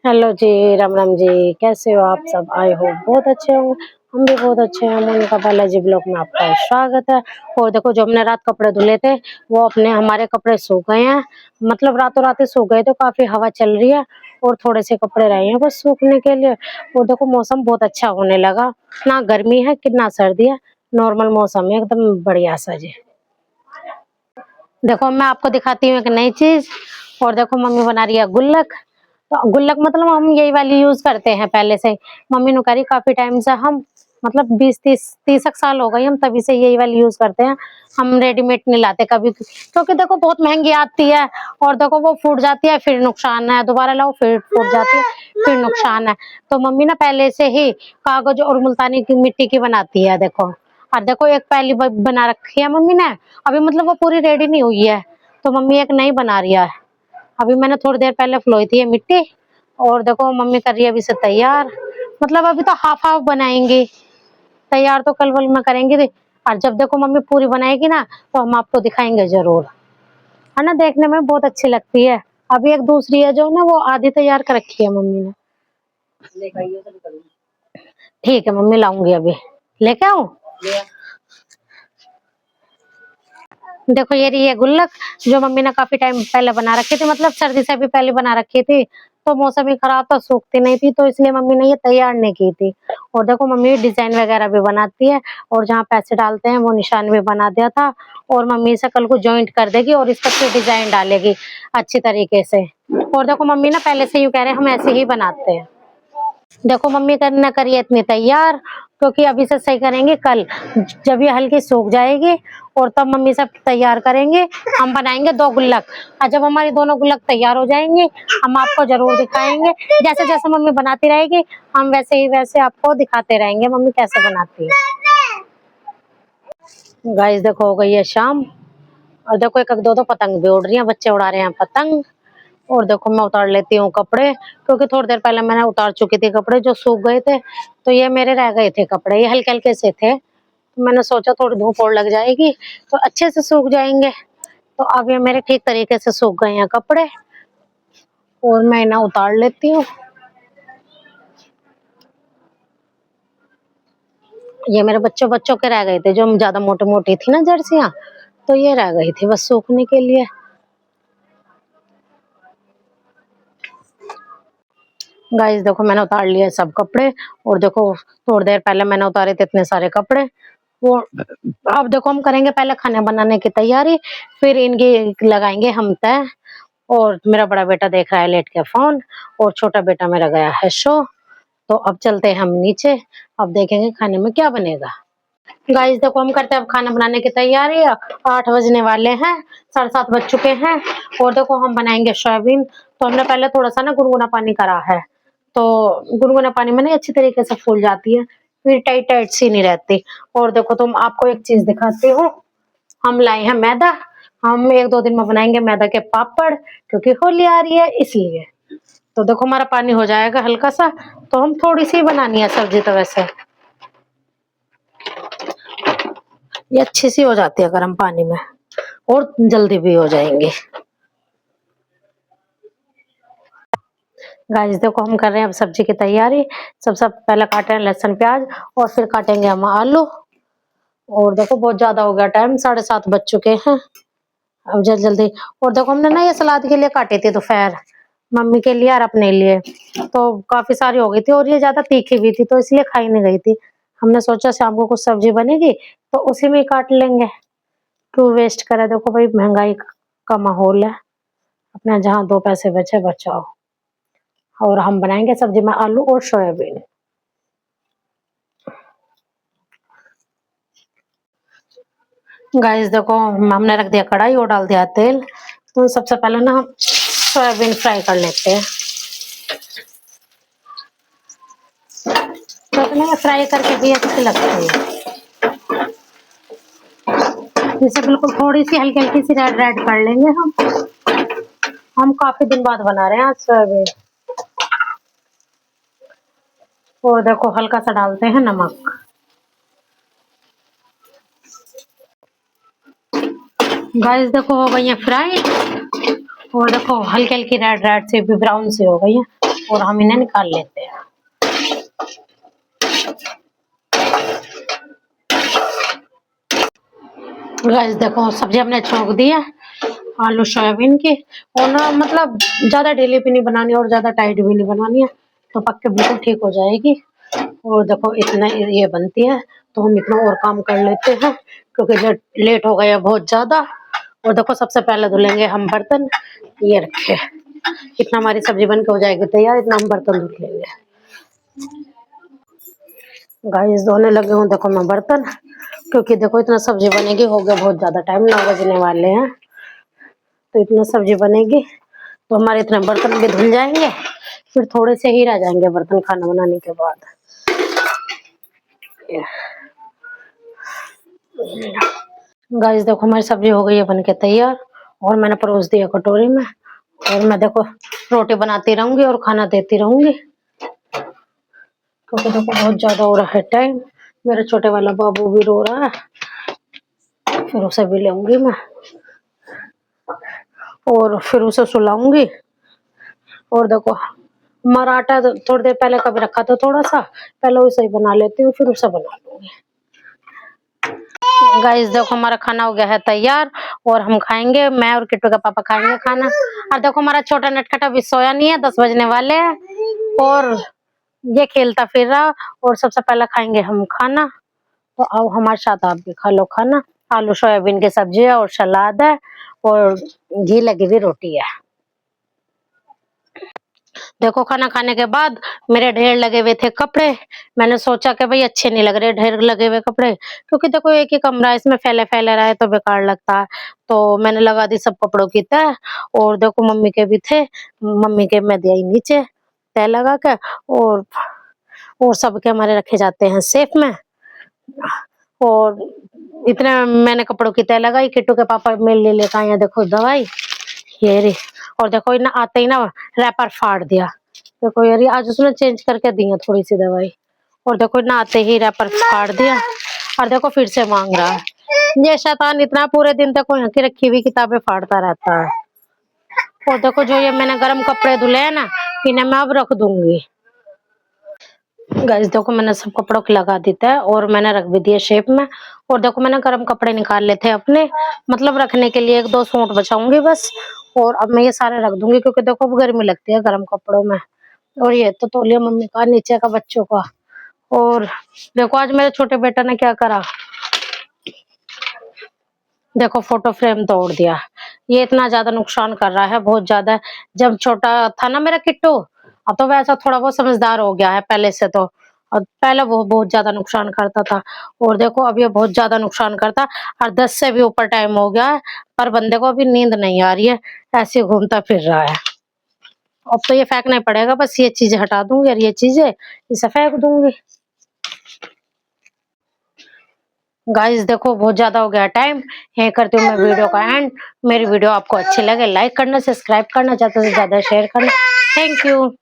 Hello जी, राम राम जी। कैसे हो आप सब? आई हो बहुत अच्छे होंगे। हम भी बहुत अच्छे हैं। मोनिका बालाजी ब्लॉग में आपका स्वागत है। और देखो, जो हमने रात कपड़े धुले थे वो अपने हमारे कपड़े सूख गए हैं। मतलब रातों रात ही सूख गए। तो काफी हवा चल रही है और थोड़े से कपड़े रहे हैं बस सूखने के लिए। और देखो, मौसम बहुत अच्छा होने लगा। ना गर्मी है कि ना सर्दी है, नॉर्मल मौसम है, एकदम बढ़िया सा जी। देखो, मैं आपको दिखाती हूँ एक नई चीज। और देखो, मम्मी बना रही है गुल्लक। तो गुल्लक मतलब हम यही वाली यूज करते हैं पहले से। मम्मी ने करी काफी टाइम से। हम मतलब 20-30 साल हो गए हम तभी से यही वाली यूज करते हैं। हम रेडीमेड नहीं लाते कभी, क्योंकि देखो बहुत महंगी आती है। और देखो वो फूट जाती है फिर नुकसान है, दोबारा लाओ फिर फूट जाती है फिर नुकसान है। तो मम्मी ना पहले से ही कागज और मुल्तानी की मिट्टी की बनाती है। देखो, और देखो एक पहली बना रखी है मम्मी ने। अभी मतलब वो पूरी रेडी नहीं हुई है, तो मम्मी एक नई बना रही है। अभी मैंने थोड़ी देर पहले फुलोई थी ये मिट्टी। और देखो मम्मी कर रही है अभी से तैयार। मतलब अभी तो हाफ हाफ बनाएंगे, तैयार तो कल वल में करेंगे। और जब देखो मम्मी पूरी बनाएगी ना तो हम आपको दिखाएंगे जरूर, है ना। देखने में बहुत अच्छी लगती है। अभी एक दूसरी है जो ना वो आधी तैयार कर रखी है मम्मी ने। ठीक है मम्मी, लाऊंगी अभी। लेके आऊं? देखो ये रही है गुल्लक, जो मम्मी ने काफी टाइम पहले बना रखी थी। मतलब सर्दी से भी पहले बना रखी थी। तो मौसम ही खराब था, सूखती नहीं थी, तो इसलिए मम्मी ने ये तैयार नहीं की थी। और देखो मम्मी डिजाइन वगैरह भी बनाती है। और जहाँ पैसे डालते हैं वो निशान भी बना दिया था। और मम्मी इसे कल को ज्वाइंट कर देगी और इस पर फिर डिजाइन डालेगी अच्छी तरीके से। और देखो मम्मी ना पहले से यूं कह रहे हैं हम ऐसे ही बनाते हैं। देखो मम्मी करना करिए इतनी तैयार, क्योंकि अभी से सही करेंगे कल, जब ये हल्की सूख जाएगी। और तब मम्मी सब तैयार करेंगे। हम बनाएंगे 2 गुल्लक। और जब हमारी दोनों गुल्लक तैयार हो जाएंगे हम आपको जरूर दिखाएंगे। जैसे जैसे मम्मी बनाती रहेगी हम वैसे ही वैसे आपको दिखाते रहेंगे मम्मी कैसे बनाती है। गाइस देखो, हो गई है शाम। और देखो एक एक दो दो पतंग भी उड़ रही हैं, बच्चे उड़ा रहे हैं पतंग। और देखो मैं उतार लेती हूँ कपड़े, क्योंकि थोड़ी देर पहले मैंने उतार चुकी थी कपड़े जो सूख गए थे। तो ये मेरे रह गए थे कपड़े, ये हल्के हल्के से थे। तो मैंने सोचा थोड़ी धूप और लग जाएगी तो अच्छे से सूख जाएंगे। तो अब ये मेरे ठीक तरीके से सूख गए हैं कपड़े। और मैं इन्हें उतार लेती हूँ। ये मेरे बच्चों बच्चों के रह गए थे, जो ज्यादा मोटी मोटी थी ना जर्सियां, तो ये रह गई थी बस सूखने के लिए। गाइस देखो मैंने उतार लिए सब कपड़े। और देखो थोड़ी देर पहले मैंने उतारे थे इतने सारे कपड़े। वो अब देखो हम करेंगे पहले खाने बनाने की तैयारी, फिर इनकी लगाएंगे हम तय। और मेरा बड़ा बेटा देख रहा है लेट के फोन, और छोटा बेटा मेरा गया है शो। तो अब चलते हैं हम नीचे, अब देखेंगे खाने में क्या बनेगा। गाइस देखो हम करते हैं अब खाना बनाने की तैयारी। 8 बजने वाले हैं, 7:30 बज चुके हैं। और देखो हम बनाएंगे सोयाबीन। तो हमने पहले थोड़ा सा ना गुनगुना पानी करा है। तो गुनगुना पानी में ना अच्छी तरीके से फूल जाती है, फिर टाइट टाइट सी नहीं रहती। और देखो तुम आपको एक चीज दिखाती हूँ। हम लाए हैं मैदा। हम 1-2 दिन में बनाएंगे मैदा के पापड़, क्योंकि होली आ रही है इसलिए। तो देखो हमारा पानी हो जाएगा हल्का सा। तो हम थोड़ी सी बनानी है सब्जी, तो वैसे ये अच्छी सी हो जाती है गर्म पानी में, और जल्दी भी हो जाएंगे। गाइस देखो हम कर रहे हैं अब सब्जी की तैयारी। सब पहले काटे हैं लहसुन प्याज, और फिर काटेंगे हम आलू। और देखो बहुत ज्यादा हो गया टाइम, 7:30 बज चुके हैं। अब जल्दी जल्दी। और देखो हमने ना ये सलाद के लिए काटी थी दोपहर, मम्मी के लिए और अपने लिए। तो काफी सारी हो गई थी और ये ज्यादा तीखी भी थी, तो इसलिए खाई नहीं गई थी। हमने सोचा शाम को कुछ सब्जी बनेगी तो उसी में ही काट लेंगे, क्यों वेस्ट करे। देखो भाई महंगाई का माहौल है, अपना जहाँ 2 पैसे बचे बचाओ। और हम बनाएंगे सब्जी में आलू और सोयाबीन। गाइस देखो हमने रख दिया कढ़ाई और डाल दिया तेल। तो सबसे पहले ना हम सोयाबीन फ्राई कर लेते हैं। तो अपने फ्राई करके भी अच्छी लगती है। जैसे बिल्कुल थोड़ी सी हल्की हल्की सी रेड रेड कर लेंगे हम काफी दिन बाद बना रहे हैं आज सोयाबीन। और देखो हल्का सा डालते हैं नमक। गाइस देखो हो गई है फ्राई। और देखो हल्की हल्की रेड रेड से भी ब्राउन से हो गई है। और हम इन्हें निकाल लेते हैं। गाइस देखो सब्जी हमने छोंक दी है आलू सोयाबीन की, और ना मतलब ज्यादा ढीली भी नहीं बनानी और ज्यादा टाइट भी नहीं बनानी है, तो पक के बिल्कुल ठीक हो जाएगी। और देखो इतना ये बनती है, तो हम इतना और काम कर लेते हैं क्योंकि लेट हो गया बहुत ज्यादा। और देखो सबसे पहले धुलेंगे हम बर्तन, ये रखे, इतना हमारी सब्जी बन के हो जाएगी तैयार, इतना हम बर्तन धुल लेंगे। गाइस धोने लगे हूँ देखो मैं बर्तन, क्योंकि देखो इतना सब्जी बनेगी, हो गया बहुत ज्यादा टाइम, 9 बजने वाले हैं, तो इतना सब्जी बनेगी तो हमारे इतने बर्तन भी धुल जाएंगे, फिर थोड़े से ही रह जाएंगे बर्तन खाना बनाने के बाद। गाइस देखो हमारी सब्जी हो गई है बन के तैयार, और मैंने परोस दिया कटोरी में, और मैं देखो रोटी बनाती रहूंगी और खाना देती रहूंगी, क्योंकि देखो बहुत ज्यादा हो रहा है टाइम। मेरा छोटे वाला बाबू भी रो रहा है, फिर उसे भी लेंगी मैं और फिर उसे सुलाऊंगी। और देखो हमारा आटा थोड़ी देर पहले कभी रखा था, थोड़ा सा पहले उसे ही बना लेती हूँ, फिर उसे बना लूंगी। गाइस देखो हमारा खाना हो गया है तैयार, और हम खाएंगे, मैं और किट्टू का पापा खाएंगे खाना। और देखो हमारा छोटा नटखटा अभी सोया नहीं है, 10 बजने वाले हैं, और ये खेलता फिर रहा। और सबसे पहले खाएंगे हम खाना, तो आओ हमारे साथ आप भी खा लो खाना। आलू सोयाबीन की सब्जी है और सलाद है और घी लगी हुई रोटी है। देखो खाना खाने के बाद मेरे ढेर लगे हुए थे कपड़े, मैंने सोचा कि भाई अच्छे नहीं लग रहे ढेर लगे हुए कपड़े, क्योंकि देखो एक ही कमरा है, इसमें फैले फैले रहे तो बेकार लगता है, तो मैंने लगा दी सब कपड़ों की तह। और देखो मम्मी के भी थे, मम्मी के मैं दिया नीचे तह लगा के, और सबके हमारे रखे जाते हैं सेफ में। और इतने मैंने कपड़ों की तह लगाई, किट्टू के पापा मेरे लिए लेकर आए देखो दवाई, ये रही। और देखो इन्हें आते ही ना रैपर फाड़ दिया, देखो यार आज उसने चेंज करके दी है थोड़ी सी दवाई, और देखो इन्हें आते ही रैपर फाड़ दिया, और देखो फिर से मांग रहा है। ये शैतान इतना पूरे दिन तक यहाँ की रखी हुई किताबें फाड़ता रहता है। और देखो जो ये मैंने गर्म कपड़े धुले हैं ना, इन्हें मैं अब रख दूंगी। गाइस देखो मैंने सब कपड़ों की लगा देता है और मैंने रख भी दिए शेप में। और देखो मैंने गर्म कपड़े निकाल लेते हैं अपने, मतलब रखने के लिए 1-2 सूट बचाऊंगी बस, और अब मैं ये सारे रख दूंगी क्योंकि देखो अब गर्मी लगती है गर्म कपड़ों में। और ये तो तौलिया मम्मी का, नीचे का बच्चों का। और देखो आज मेरे छोटे बेटा ने क्या करा, देखो फोटो फ्रेम तोड़ दिया। ये इतना ज्यादा नुकसान कर रहा है, बहुत ज्यादा। जब छोटा था ना मेरा किट्टू, अब तो वैसा थोड़ा बहुत समझदार हो गया है पहले से, तो और पहले वो बहुत ज्यादा नुकसान करता था, और देखो अब ये बहुत ज्यादा नुकसान करता। और 10 से भी ऊपर टाइम हो गया है, पर बंदे को अभी नींद नहीं आ रही है, ऐसे घूमता फिर रहा है। अब तो ये फेंकना पड़ेगा, बस ये चीजें हटा दूंगी और ये चीजें इसे फेंक दूंगी। गाइस देखो बहुत ज्यादा हो गया टाइम, यही करती हूँ मैं वीडियो का एंड। मेरी वीडियो आपको अच्छी लगे लाइक करना, सब्सक्राइब करना, ज्यादा से ज्यादा शेयर करना। Thank you.